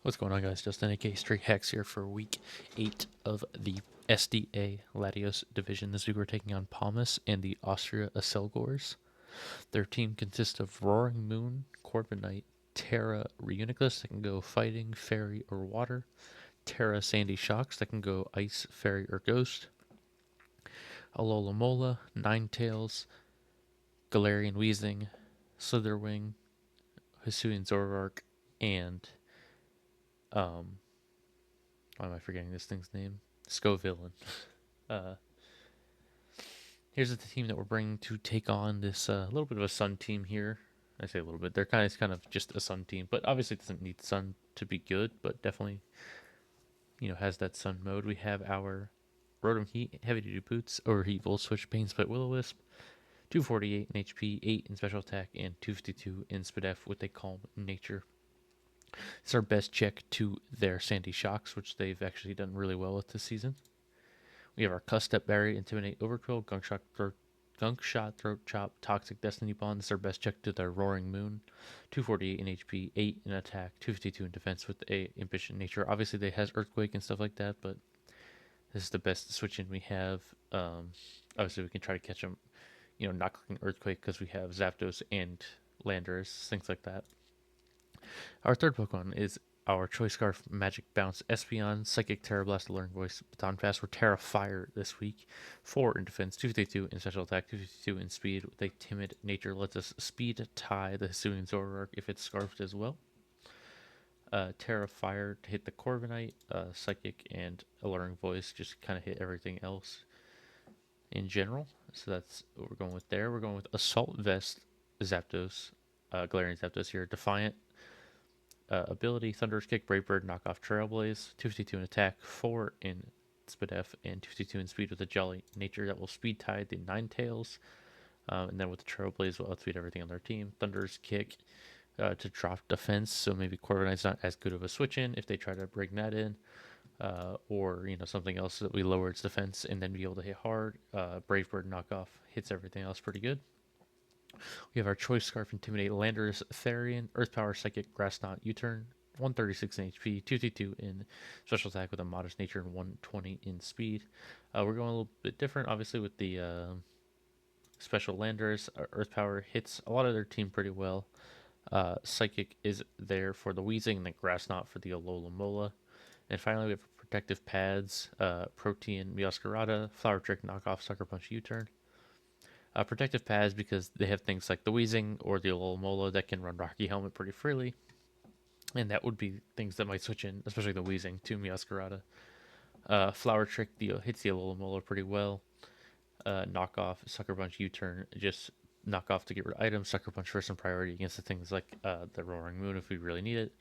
What's going on, guys? Justin, aka Straight Hex here for week 8 of the SDA Latios division. This week we're taking on Palmas and the Austria Accelgors. Their team consists of Roaring Moon, Corbin Knight, Terra Reuniclus that can go Fighting, Fairy, or Water, Terra Sandy Shocks that can go Ice, Fairy, or Ghost, Alola Mola, Ninetales, Galarian Weezing, Slitherwing, Hisuian Zoroark, and why am I forgetting this thing's name? Scovillain. Uh, Here's the team that we're bringing to take on this little bit of a Sun team here. I say a little bit. They're kind of just a Sun team, but obviously it doesn't need Sun to be good, but definitely, has that Sun mode. We have our Rotom Heat, Heavy Duty Boots, Overheat, Volt Switch, Pain Split, Will-O-Wisp, 248 in HP, 8 in Special Attack, and 252 in Spadef with a Calm Nature. It's our best check to their Sandy Shocks, which they've actually done really well with this season. We have our Cuss Step Berry, Intimidate, Overqwil, Gunk Shot, Throat Chop, Toxic Destiny Bond. This is our best check to their Roaring Moon. 248 in HP, 8 in Attack, 252 in Defense with a Impish Nature. Obviously, they has Earthquake and stuff like that, but this is the best switch in we have. Obviously, we can try to catch them, not clicking Earthquake because we have Zapdos and Landorus, things like that. Our third Pokemon is our Choice Scarf, Magic Bounce, Espeon, Psychic, Terra Blast, Alluring Voice, Baton Fast. We're Terra Fire this week. 4 in Defense, 252 in Special Attack, 252 in Speed with a Timid Nature. Lets us Speed tie the Hisuian Zoroark if it's Scarfed as well. Terra Fire to hit the Corviknight, Psychic, and Alluring Voice just kind of hit everything else in general. So that's what we're going with there. We're going with Assault Vest, Zapdos, Galarian Zapdos here. Defiant. Ability, Thunderous Kick, Brave Bird, Knock Off Trailblaze, 252 in Attack, 4 in Spadef, and 252 in Speed with a Jolly Nature that will Speed tie the Ninetales. And then with the Trailblaze, we'll outspeed everything on their team. Thunderous Kick to drop Defense, so maybe Corviknight's not as good of a switch in if they try to bring that in. Or, something else that we lower its defense and then be able to hit hard. Brave Bird, Knock Off hits everything else pretty good. We have our Choice Scarf, Intimidate, Landorus, Therian, Earth Power, Psychic, Grass Knot, U-Turn, 136 in HP, 252 in Special Attack with a Modest Nature, and 120 in Speed. We're going a little bit different, obviously, with the Special Landorus. Earth Power hits a lot of their team pretty well. Psychic is there for the Weezing, and then Grass Knot for the Alola Mola. And finally, we have Protective Pads, Protean, Meowscarada, Flower Trick, Knockoff, Sucker Punch, U-Turn. Protective Pads because they have things like the Weezing or the Alomola that can run Rocky Helmet pretty freely. And that would be things that might switch in, especially the Weezing, to Meowscarada. Flower Trick hits the Alomola pretty well. Knock Off, Sucker Punch, U-Turn, just knock off to get rid of items. Sucker Punch for some priority against the things like the Roaring Moon if we really need it.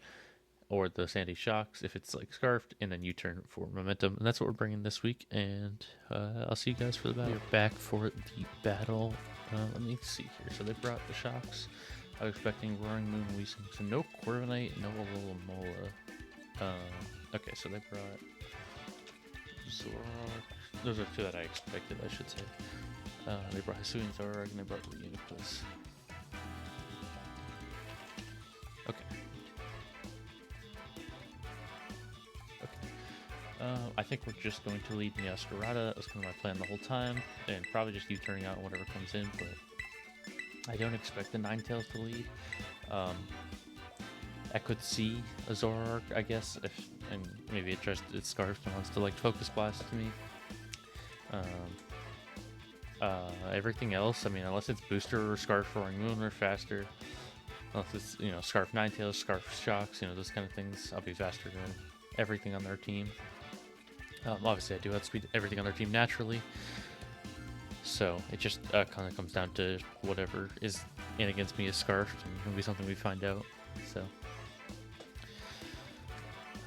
Or the Sandy Shocks if it's like Scarfed, and then U-Turn for momentum. And that's what we're bringing this week, and I'll see you guys for the battle. We're back for the battle. Let me see here. So they brought the Shocks. I was expecting Roaring Moon, Weezing. So no Corviknight, no Alola Mola. Okay, so they brought Zoroark. Those are two that I expected, I should say. They brought Hisuian Zoroark, and they brought Reuniclus. Okay. I think we're just going to lead Meowscarada. That was kind of my plan the whole time, and probably just U-turning out whatever comes in, but I don't expect the Ninetales to lead. I could see a Zoroark, I guess, and maybe it just it's Scarfed and wants to like Focus Blast to me. Everything else, I mean, unless it's Booster or Scarf Roaring Moon or faster, unless it's Scarf Ninetales, Scarf Shocks, those kind of things, I'll be faster than everything on their team. Obviously, I do outspeed everything on their team naturally, so it just kind of comes down to whatever is in against me is Scarfed, and it'll be something we find out. So,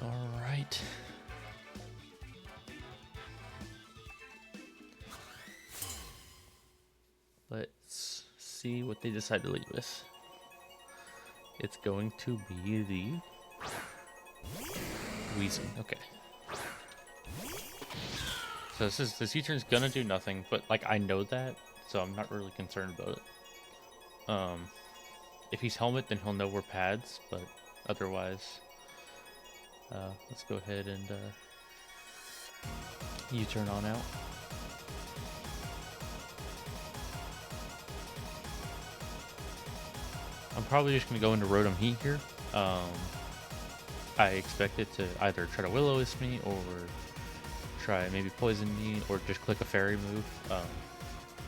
all right. Let's see what they decide to lead with. It's going to be the Weezing. Okay. So this U-turn's gonna do nothing, but like I know that, so I'm not really concerned about it. If he's Helmet, then he'll know we're pads, but otherwise, Let's go ahead and U-turn on out. I'm probably just going to go into Rotom Heat here. I expect it to either try to Will-O-Wisp me or try maybe poison me or just click a fairy move.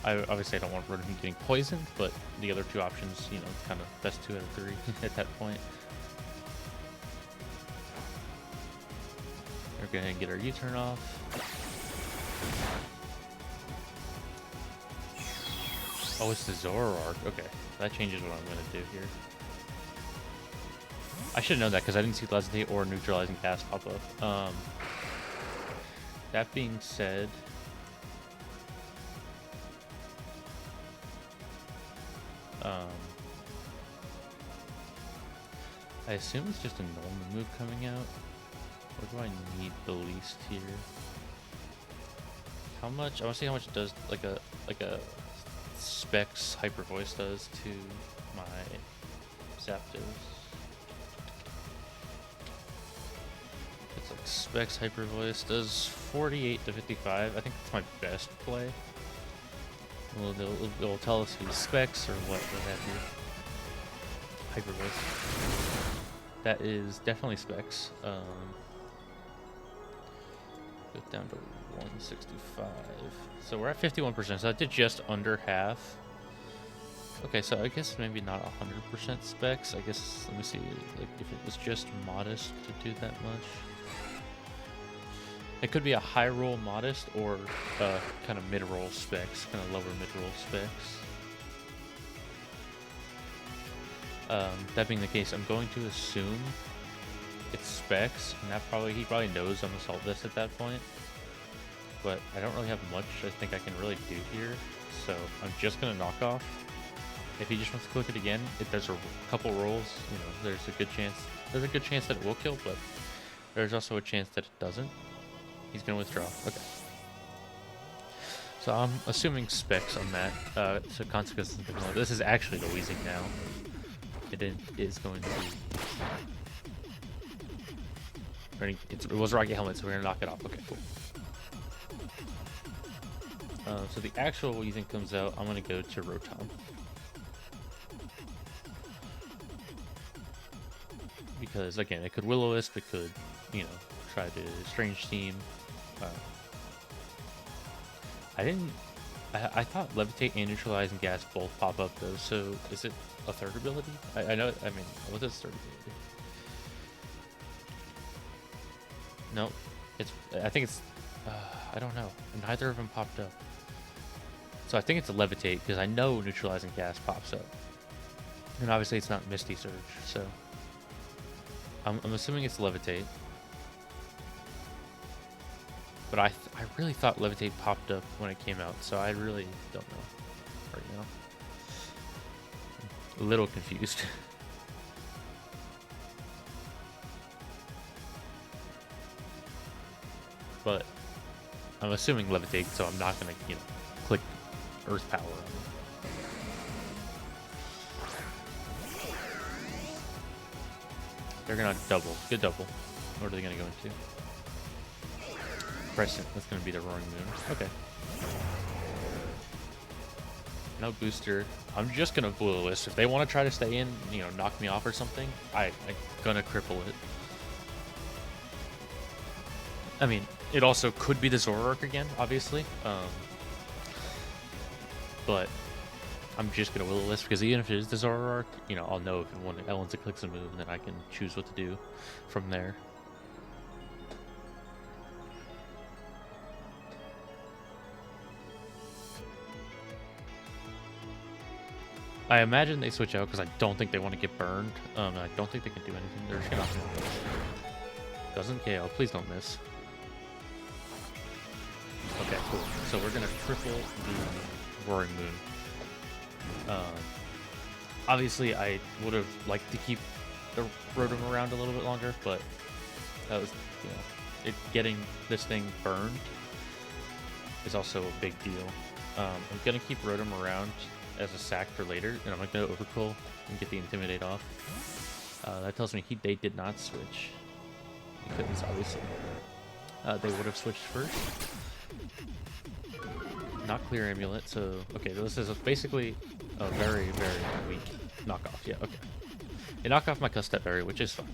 Obviously I don't want Rotom Heat getting poisoned, but the other two options, you know, it's kind of best 2 out of 3 at that point. We're going to get our U-turn off. Oh, it's the Zoroark. Okay, that changes what I'm going to do here. I should have known that because I didn't see Levitate or Neutralizing Cast pop up. That being said, I assume it's just a normal move coming out. What do I need the least here? How much? I want to see how much it does, like a Specs Hyper Voice does to my Zapdos. It's like Specs Hyper Voice does 48 to 55. I think that's my best play. Well, they'll tell us who's Specs or what have you. Hyper Voice. That is definitely Specs. Go down to 165. So we're at 51%. So I did just under half. Okay, so I guess maybe not 100% Specs. I guess, let me see, like if it was just Modest to do that much. It could be a high roll Modest or kind of mid-roll Specs, kind of lower mid-roll Specs. That being the case, I'm going to assume it's Specs, and that he probably knows I'm Assault Vest at that point. But I don't really have much I think I can really do here, so I'm just gonna knock off. If he just wants to click it again, if there's a couple rolls, you know, there's a good chance that it will kill, but there's also a chance that it doesn't. He's gonna withdraw. Okay. So I'm assuming Specs on that. So consequences. This is actually the Weezing now. It is going to be. It was Rocket Helmet, so we're gonna knock it off. Okay, cool. So the actual Weezing comes out. I'm gonna go to Rotom. Because again, it could Will-O-Wisp, it could, you know, try to Strange Team. I thought Levitate and Neutralizing Gas both pop up though, so is it a third ability? I know, I mean, what is third ability? No, I think it's, I don't know, neither of them popped up. So I think it's a Levitate, because I know Neutralizing Gas pops up. And obviously it's not Misty Surge, so I'm assuming it's Levitate. But I really thought Levitate popped up when it came out, so I really don't know right now. I'm a little confused. But I'm assuming Levitate, so I'm not gonna, you know, click Earth Power on it. They're gonna double. Good double. What are they gonna go into? Crescent. That's gonna be the Roaring Moon. Okay. No booster. I'm just gonna Will-O-Wisp. If they want to try to stay in, you know, knock me off or something, I'm gonna cripple it. I mean, it also could be the Zoroark again, obviously. But I'm just gonna Will-O-Wisp because even if it is the Zoroark, you know, I'll know if once it clicks a move, and then I can choose what to do from there. I imagine they switch out because I don't think they want to get burned. And I don't think they can do anything. They're just gonna doesn't KO. Please don't miss. Okay, cool. So we're gonna triple the Roaring Moon. Obviously, I would have liked to keep the Rotom around a little bit longer, but that was, you know, getting this thing burned is also a big deal. I'm gonna keep Rotom around as a sack for later, and I'm gonna Overcall and get the Intimidate off. That tells me they did not switch. because obviously they would have switched first. Not clear amulet, so okay, this is basically a very, very weak knockoff. Yeah, okay. They knock off my Custep Berry, which is fine.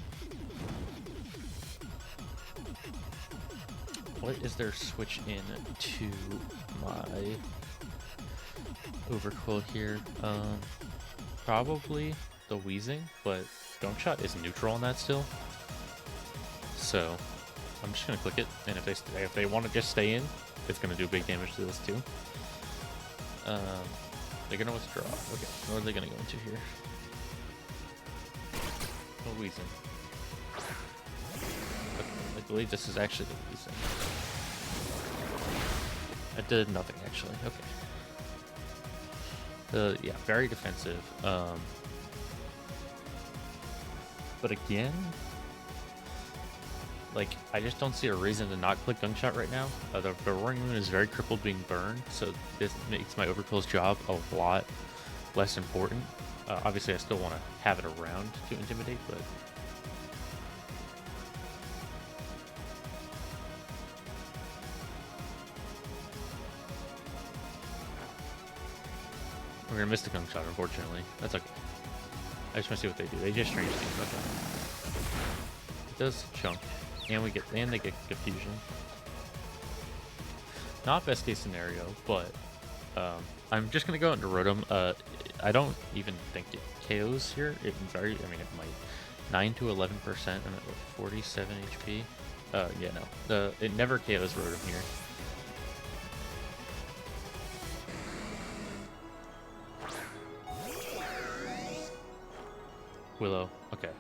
What is their switch in to my Overqwil here? Probably the Wheezing, but Gunk Shot is neutral on that still. So I'm just gonna click it, and if they want to just stay in, it's gonna do big damage to this too. They're gonna withdraw. Okay, what are they gonna go into here? Oh, Wheezing. Okay, I believe this is actually the Wheezing. I did nothing actually. Okay. Yeah, very defensive. But again, like, I just don't see a reason to not click Gunk Shot right now. The Roaring Moon is very crippled being burned, so this makes my Overqwil's job a lot less important. Obviously, I still want to have it around to intimidate, but... We're going to miss the Gunk Shot, unfortunately. That's okay. I just want to see what they do. They just Strange Team. Okay. It does chunk. And they get Confusion. Not best case scenario, but I'm just gonna go into Rotom. I don't even think it KOs here. It might 9 to 11%. I'm at 47 HP. Yeah, no. It never KOs Rotom here. Willow. Okay.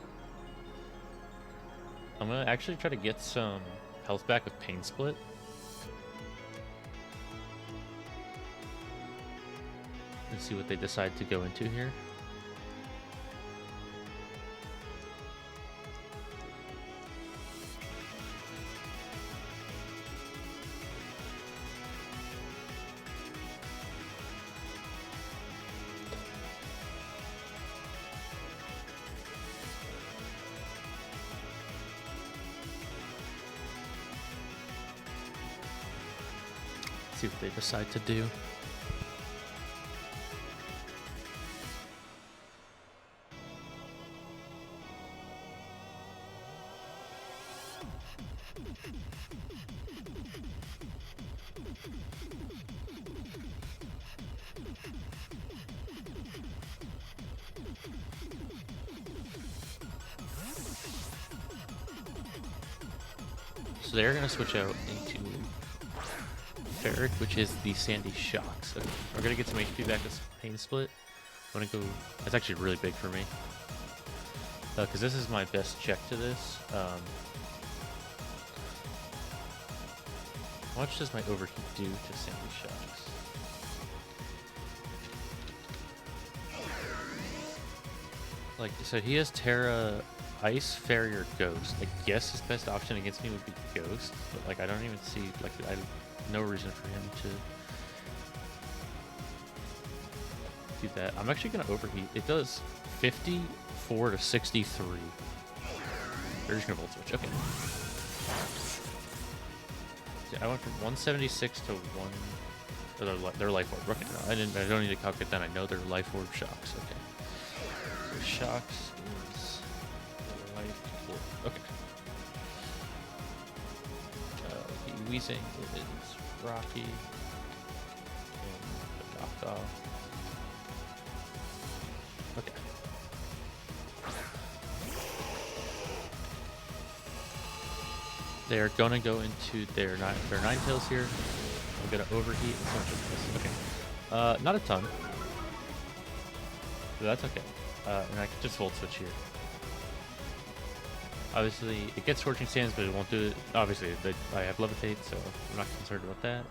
I'm gonna actually try to get some health back with Pain Split. And see what they decide to go into here. See what they decide to do. So they're gonna switch out into Ferric, which is the Sandy Shocks. Okay. We're gonna get some HP back with Pain Split. I'm gonna go. That's actually really big for me, because this is my best check to this. How much does my Overheat do to Sandy Shocks? Like, so he has Terra, Ice, Fairy, or Ghost. I guess his best option against me would be Ghost, but like I don't even see no reason for him to do that. I'm actually gonna Overheat. It does 54 to 63. They're just gonna Volt Switch. Okay. Yeah, I went from 176 to 1. Or their Life Orb. Okay, no, I don't need to calculate that. I know they're Life Orb Shocks. Okay. So Shocks is Life Orb. Okay. The Weezing is Rocky. And the Knockoff. Okay. They're gonna go into their Ninetales here. I'm gonna Overheat and switch this. Okay. Not a ton. So that's okay. And I can just Volt Switch here. Obviously, it gets Scorching Sands, but it won't do it. Obviously, I have Levitate, so I'm not concerned about that.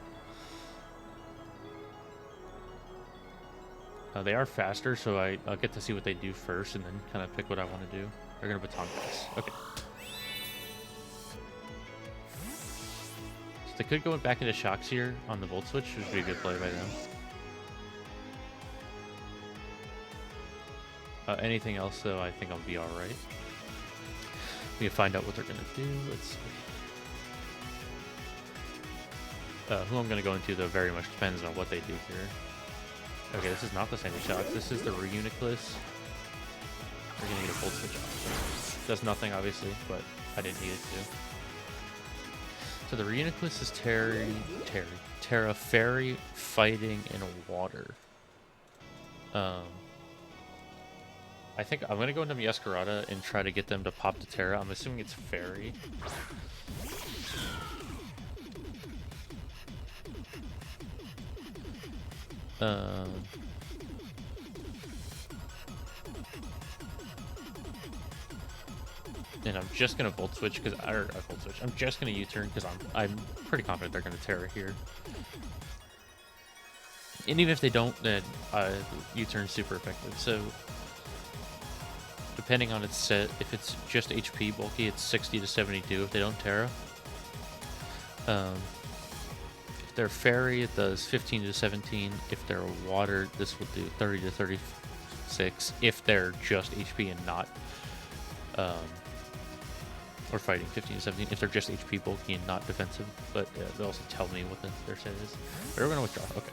They are faster, so I'll get to see what they do first, and then kind of pick what I want to do. They're gonna Baton Pass. Okay. So they could go back into Shocks here on the Volt Switch, which would be a good play by them. Anything else, though, I think I'll be alright. We can find out what they're gonna do. Let's see. Who I'm gonna go into though very much depends on what they do here. Okay, this is not the Sandy Shocks. This is the Reuniclus. We're gonna get a Volt Switch off. Does nothing obviously, but I didn't need it to. So the Reuniclus is Terra Fairy, Fighting, and Water. I think I'm gonna go into Meowscarada and try to get them to pop the Terra. I'm assuming it's Fairy. And I'm just gonna Volt Switch because Volt Switch. I'm just gonna U-turn because I'm pretty confident they're gonna Terra here. And even if they don't, then U-turn super effective. So depending on its set, if it's just HP bulky, it's 60 to 72 if they don't Terra. If they're Fairy, it does 15 to 17. If they're Water, this will do 30 to 36. If they're just HP and not, or Fighting, 15 to 17. If they're just HP bulky and not defensive, but they'll also tell me what their set is. But we're gonna withdraw. Okay.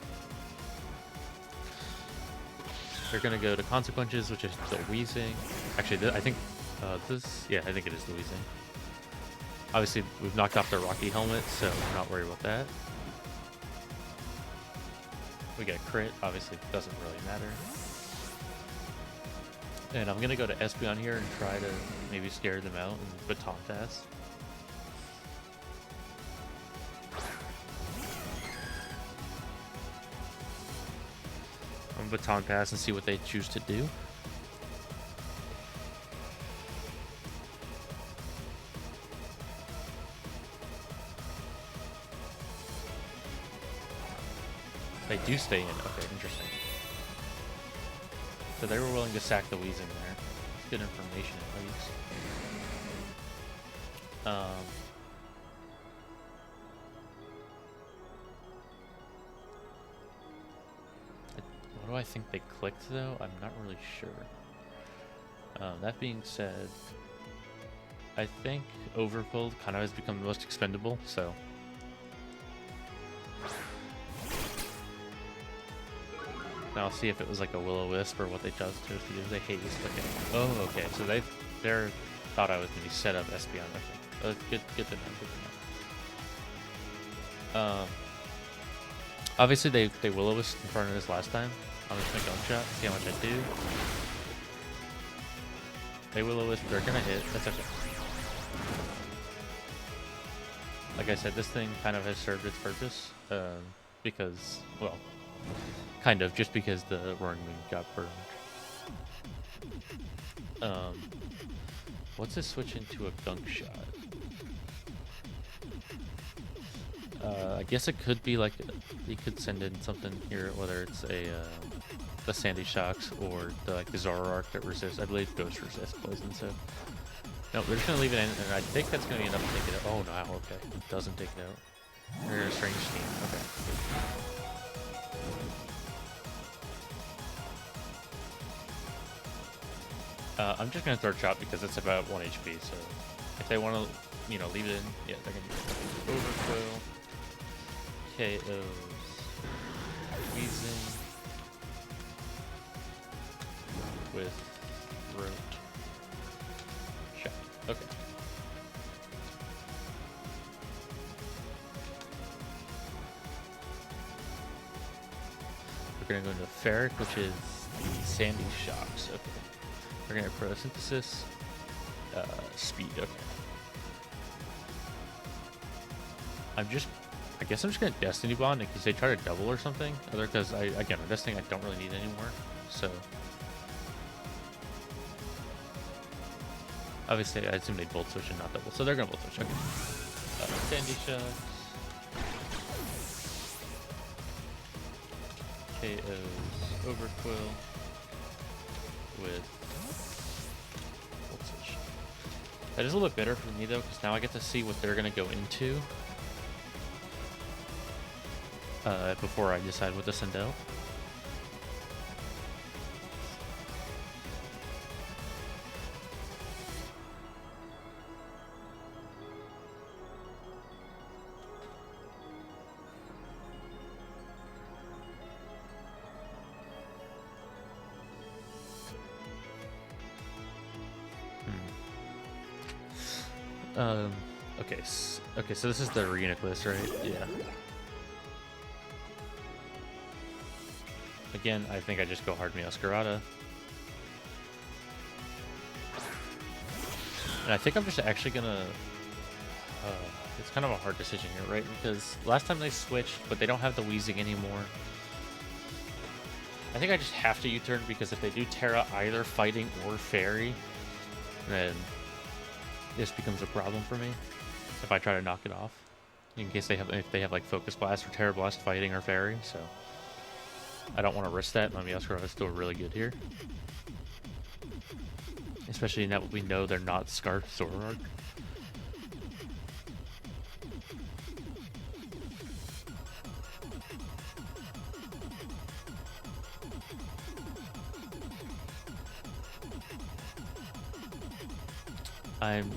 They're gonna go to Consequences, which is the Wheezing. Actually, I think this. Yeah, I think it is the Wheezing. Obviously, we've knocked off their Rocky Helmet, so I'm not worried about that. We get a crit. Obviously, doesn't really matter. And I'm gonna go to Espeon here and try to maybe scare them out and Baton Pass. I'm gonna Baton Pass and see what they choose to do. They do stay in. Okay, interesting. So they were willing to sack the Weezing there. It's good information at least. What do I think they clicked though? I'm not really sure. That being said, I think Overpulled kind of has become the most expendable, so. Now I'll see if it was like a Will-O-Wisp or what they chose to do. They hate this clicking. Oh, okay. So they thought I was going to be set up Espeon. Okay. Good to know. Good to know. Obviously they Will-O-Wisp in front of this last time. I'm just going to Gunk Shot. See how much I do. They Will-O-Wisp. They're going to hit. That's okay. Like I said, this thing kind of has served its purpose. Because, well, kind of, just because the Roaring Moon got burned. What's this switch into a Gunk Shot? I guess it could be like, you could send in something here, whether it's the Sandy Shocks or the Zoroark that resists. I believe Ghost resists poison, so. No, they're just going to leave it in, and I think that's going to be enough to take it out. Oh, no, okay. It doesn't take it out. Or a Strange Steam, okay. I'm just going to throw Chop because it's about 1 HP, so if they want to, leave it in, yeah, they're going to do it. Overquill, KOs, Weezing, with Throat, Chop. Okay. We're going to go into Ferric, which is the Sandy Shocks. Okay. We're going to Photosynthesis, Speed, okay. I guess I'm just going to Destiny Bond in case they try to double or something. Because, again, this thing I don't really need anymore, so. Obviously, I assume they'd Volt Switch and not double, so they're going to Volt Switch, okay. Sandy Shocks. KOs, Overquill, with Volt Switch. That is a little bit better for me though, because now I get to see what they're going to go into before I decide what to send out. Okay, okay, so this is the reunic list, right? Yeah. Again, I think I just go hard Meowscarada. And I think I'm just actually gonna... it's kind of a hard decision here, right? Because last time they switched, but they don't have the Weezing anymore. I think I just have to U-turn, because if they do Terra either Fighting or Fairy, then this becomes a problem for me if I try to knock it off. In case they have, if they have like Focus Blast or Terra Blast Fighting or Fairy, so I don't want to risk that. My Meowscarada is still really good here, especially now that we know they're not Scarf Zoroark. I'm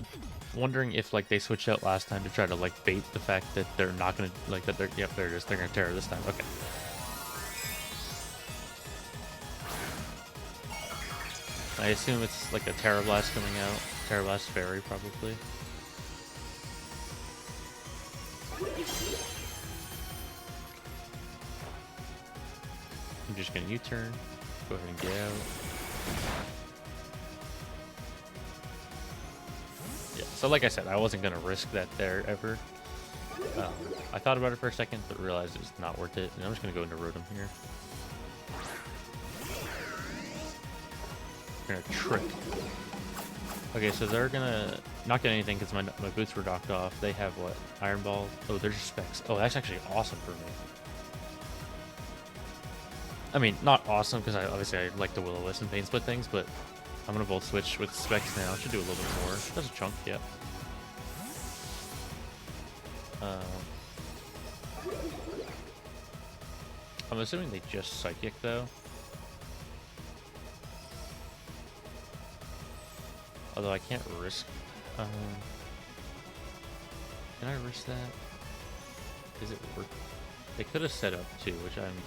wondering if like they switched out last time to try to like bait the fact that they're not gonna like that they're there it is, they're gonna Terra this time. Okay. I assume it's like a Terra Blast coming out. Terra Blast Fairy probably. I'm just gonna U-turn. Go ahead and get out. Yeah, so like I said, I wasn't gonna risk that there ever. I thought about it for a second, but realized it's not worth it. And I'm just gonna go into Rotom here. Gonna trick. Okay, so they're gonna not get anything because my boots were docked off. They have what? Iron Ball. Oh, there's specs. Oh, that's actually awesome for me. I mean, not awesome because obviously I like the Will-O-Wisp and Pain Split things, but I'm gonna Volt Switch with specs now. Should do a little bit more. That's a chunk, yep. I'm assuming they just Psychic though. Although I can't risk. Can I risk that? Is it worth? They could have set up too, which I'm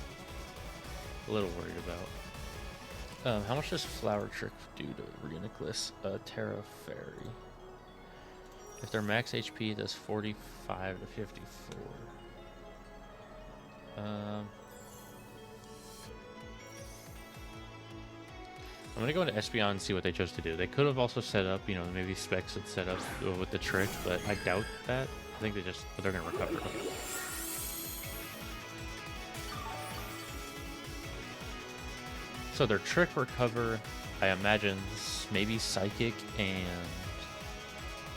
a little worried about. How much does Flower Trick do to Reuniclus? Terra Fairy. If their max HP, it does 45 to 54. I'm gonna go into Espeon and see what they chose to do. They could have also set up, you know, maybe Specs had set up with the trick, but I doubt that. I think they're gonna recover. So their trick recover, I imagine, maybe Psychic and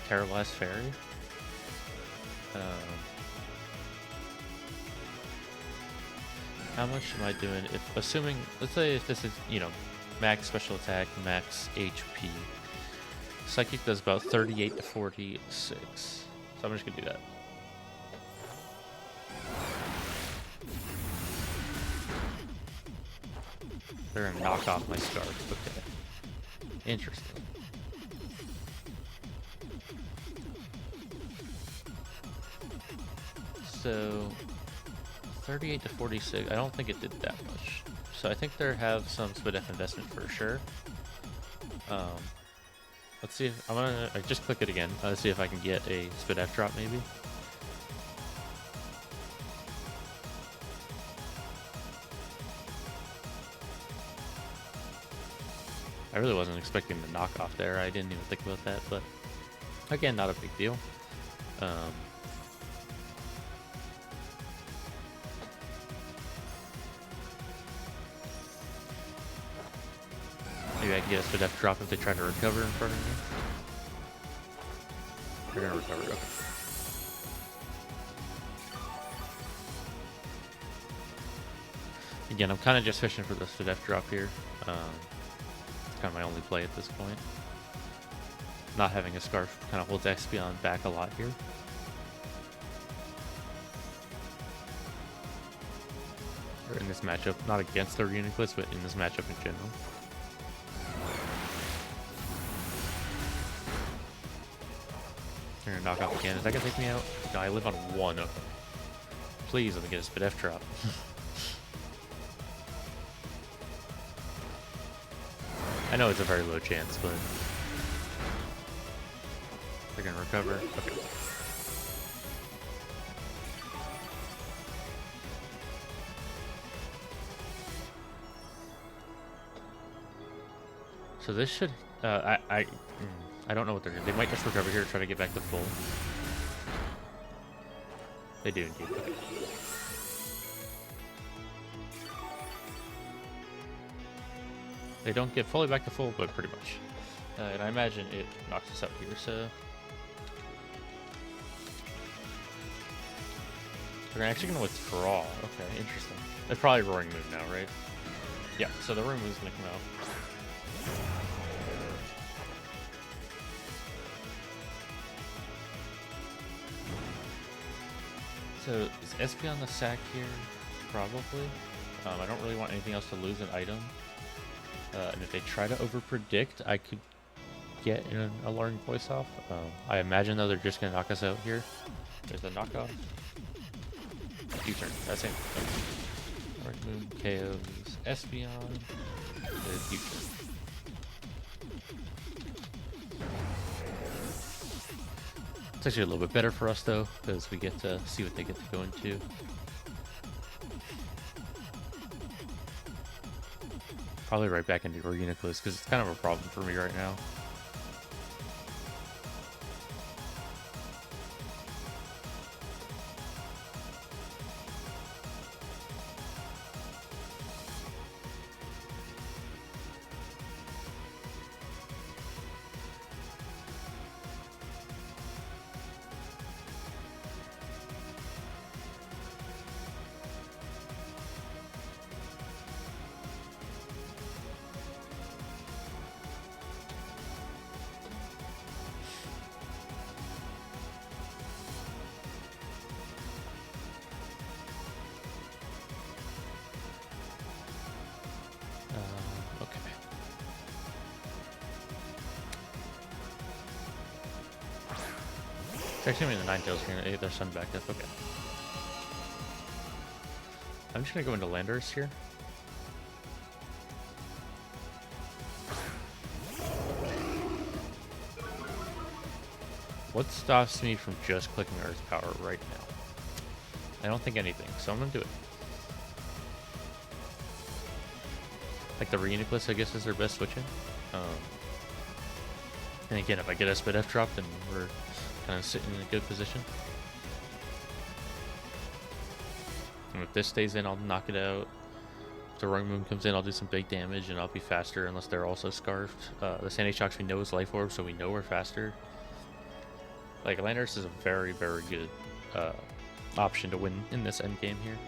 Terra Blast Fairy. How much am I doing? If assuming, let's say if this is, you know, max special attack, max HP. Psychic does about 38 to 46. So I'm just gonna do that. They're gonna knock off my Scarf. Okay. Interesting. So 38 to 46. I don't think it did that much. So I think they have some SPDF investment for sure. Let's see if I'm gonna just click it again. Let's see if I can get a SPDF drop maybe. I really wasn't expecting the knockoff there. I didn't even think about that, but again, not a big deal. Maybe I can get a SPDF drop if they try to recover in front of me. They're gonna recover. Okay. Again, I'm kind of just fishing for the SPDF drop here. Kind of my only play at this point. Not having a Scarf kind of holds Espeon back a lot here. Or in this matchup, not against the Reuniclus, but in this matchup in general. They're gonna knock off again. Is that gonna take me out? No, I live on 1. Okay. Please let me get a SPDF drop. I know it's a very low chance, but They're gonna recover. Okay. So this should, I don't know what they're doing. They might just recover here to try to get back to full. They do indeed. Okay. They don't get fully back to full, but pretty much. And I imagine it knocks us out here, so... They're actually going to withdraw. Okay, interesting. They're probably Roaring Moon now, right? Yeah, so the Roaring Moon's going to come out. So, is SP on the sack here? Probably. I don't really want anything else to lose an item. And if they try to overpredict, I could get an alarming voice off. I imagine, though, they're just going to knock us out here. There's the knockoff. U-turn. That's it. Alright, Moon KOs Espeon. There's U-turn. It's actually a little bit better for us, though, because we get to see what they get to go into. Probably right back into Organiclus, because it's kind of a problem for me right now. Okay. It's actually the Ninetales here. Hey, their sun back up. Okay. I'm just gonna go into Landers here. What stops me from just clicking Earth Power right now? I don't think anything, so I'm gonna do it. Like the Reuniclus, I guess, is their best switch in. And again, if I get SPF dropped, then we're kind of sitting in a good position. And if this stays in, I'll knock it out. If the Roaring Moon comes in, I'll do some big damage, and I'll be faster unless they're also scarfed. The Sandy Shocks we know is Life Orb, so we know we're faster. Like, Landers is a very, very good option to win in this endgame here.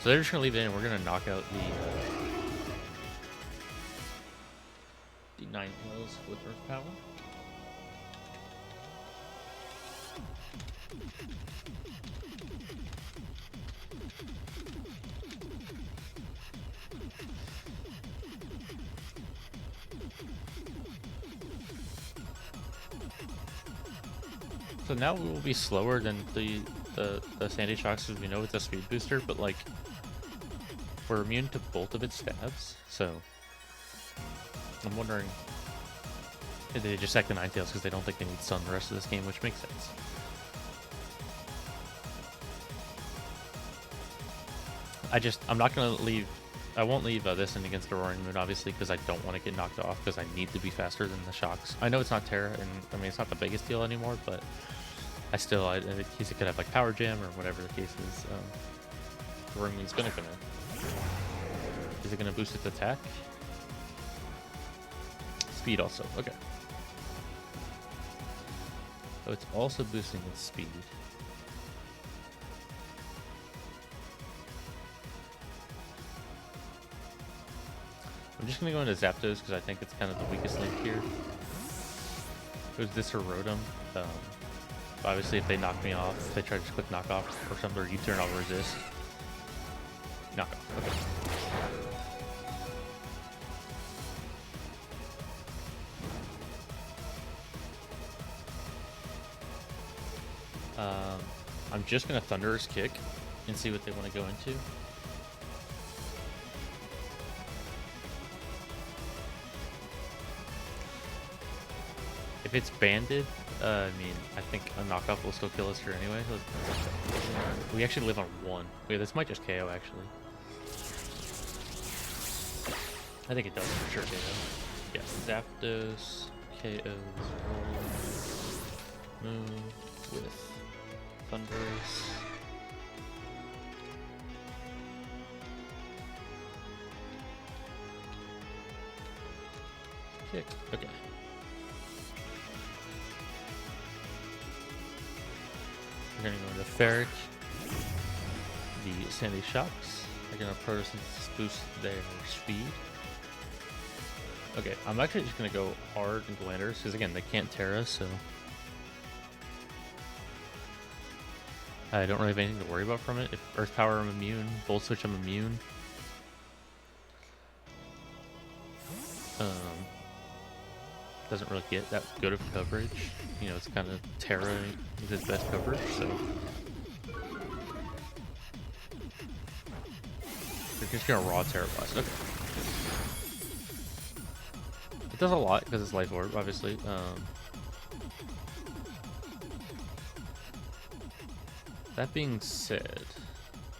So they're just gonna leave it in. We're gonna knock out the Ninetales with Earth Power. So now we will be slower than the Sandy Shocks because we know it's a speed booster, but like we're immune to both of its stabs, so I'm wondering if they just sack the Ninetales because they don't think they need Sun the rest of this game, which makes sense. I'm not gonna leave. I won't leave this in against the Roaring Moon, obviously, because I don't want to get knocked off, because I need to be faster than the Shocks. I know it's not Terra, and I mean, it's not the biggest deal anymore, but in case it could have like Power Jam or whatever the case is, the Roaring Moon's gonna come in. Is it gonna boost its attack? Speed also, okay. Oh, it's also boosting its speed. I'm just gonna go into Zapdos because I think it's kind of the weakest link here. It was this or Rotom. Obviously, if they knock me off, if they try to just click knockoff or something, or U-turn, I'll resist. Knockoff. Okay. I'm just gonna Thunderous Kick and see what they want to go into. If it's banded, I mean, I think a knockoff will still kill us here anyway. We actually live on 1. Wait, this might just KO, actually. I think it does for sure KO. Yeah, Zapdos, KOs, roll, move with Thunderous. Kick, okay. We're going to go into Ferric, the Sandy Shocks. They're going to Protosynthesis boost their speed. Okay, I'm actually just going to go hard into Landers, because again, they can't Terra, so I don't really have anything to worry about from it. If Earth Power, I'm immune. Volt Switch, I'm immune. Doesn't really get that good of coverage. You know, it's kind of Terra is its best coverage, so we're just gonna raw Terra Blast. Okay. It does a lot because it's Life Orb, obviously. That being said,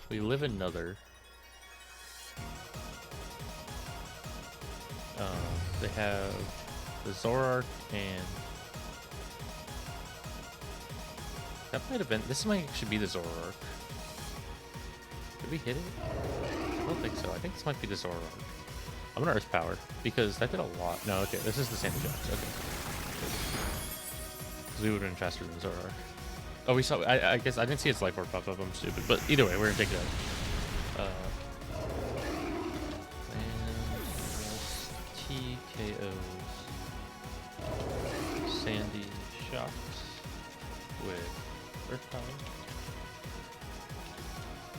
we live another. They have the Zoroark, and that might have been. This might actually be the Zoroark. Did we hit it? I don't think so. I think this might be the Zoroark. I'm gonna Earth Power because that did a lot. No, okay, this is the Sandy Shocks. Okay, because we would have been faster than Zoroark. Oh, we saw. I guess I didn't see its Life Orb pop up. I'm stupid, but either way, we're gonna take it out. TKOs. Sandy Shocks with Earth Power.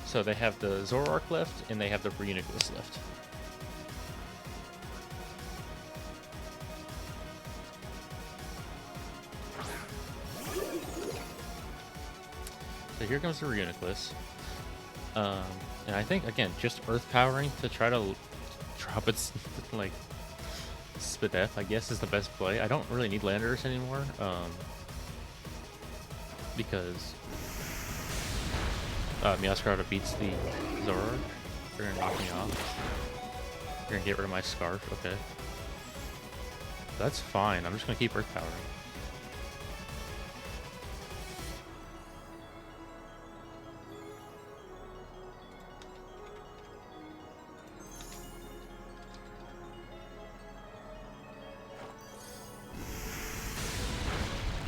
So they have the Zoroark left, and they have the Reuniclus left. So here comes the Reuniclus. And I think, again, just Earth Powering to try to drop its, like, Spadef, I guess, is the best play. I don't really need Landers anymore, because Meowscarada beats the Zoroark. They're gonna knock me off. They're gonna get rid of my Scarf, okay. That's fine, I'm just gonna keep Earth Powering.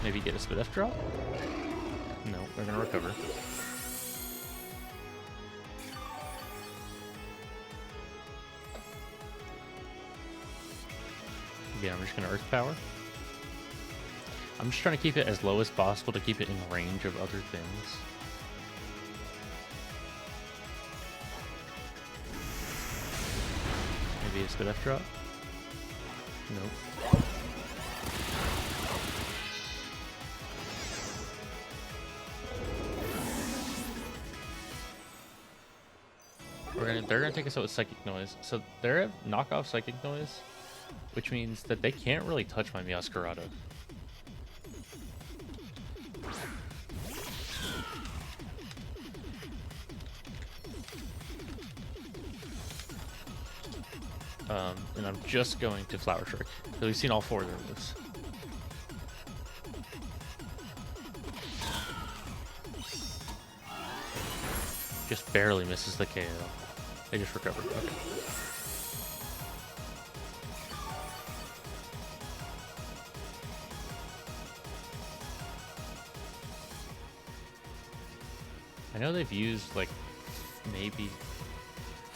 Maybe get a Spadef drop? No, they're gonna recover. Yeah, I'm just gonna Earth Power. I'm just trying to keep it as low as possible to keep it in range of other things. Maybe a Spadef drop? Nope. They're gonna take us out with Psychic Noise. So they're at knockoff Psychic Noise, which means that they can't really touch my Meowscarada. And I'm just going to Flower Trick. So we've seen all 4 of their moves. Just barely misses the KO. They just recovered. Okay. I know they've used like maybe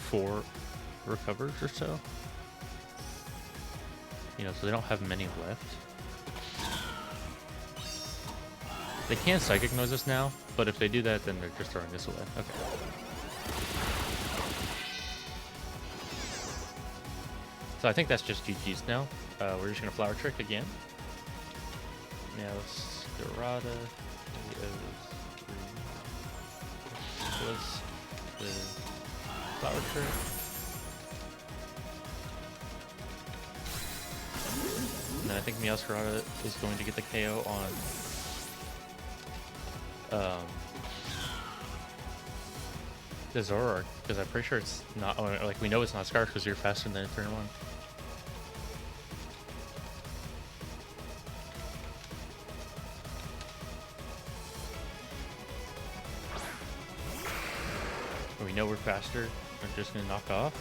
4 recovers or so. You know, so they don't have many left. They can Psychic Noise us now, but if they do that, then they're just throwing this away. Okay. So I think that's just GG's now. We're just going to Flower Trick again. Meowscarada. Was the Flower Trick. And then I think Meowscarada is going to get the KO on the Zoroark, because I'm pretty sure it's not, like, we know it's not Scarf because you're faster than turn 1. We know we're faster. We're just gonna knock off.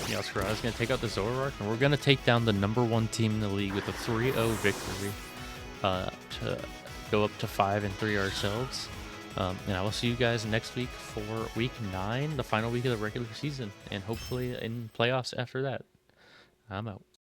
Meowscarada is going to take out the Zoroark, and we're going to take down the #1 team in the league with a 3-0 victory to go up to 5-3 ourselves. And I will see you guys next week for week 9, the final week of the regular season, and hopefully in playoffs after that. I'm out.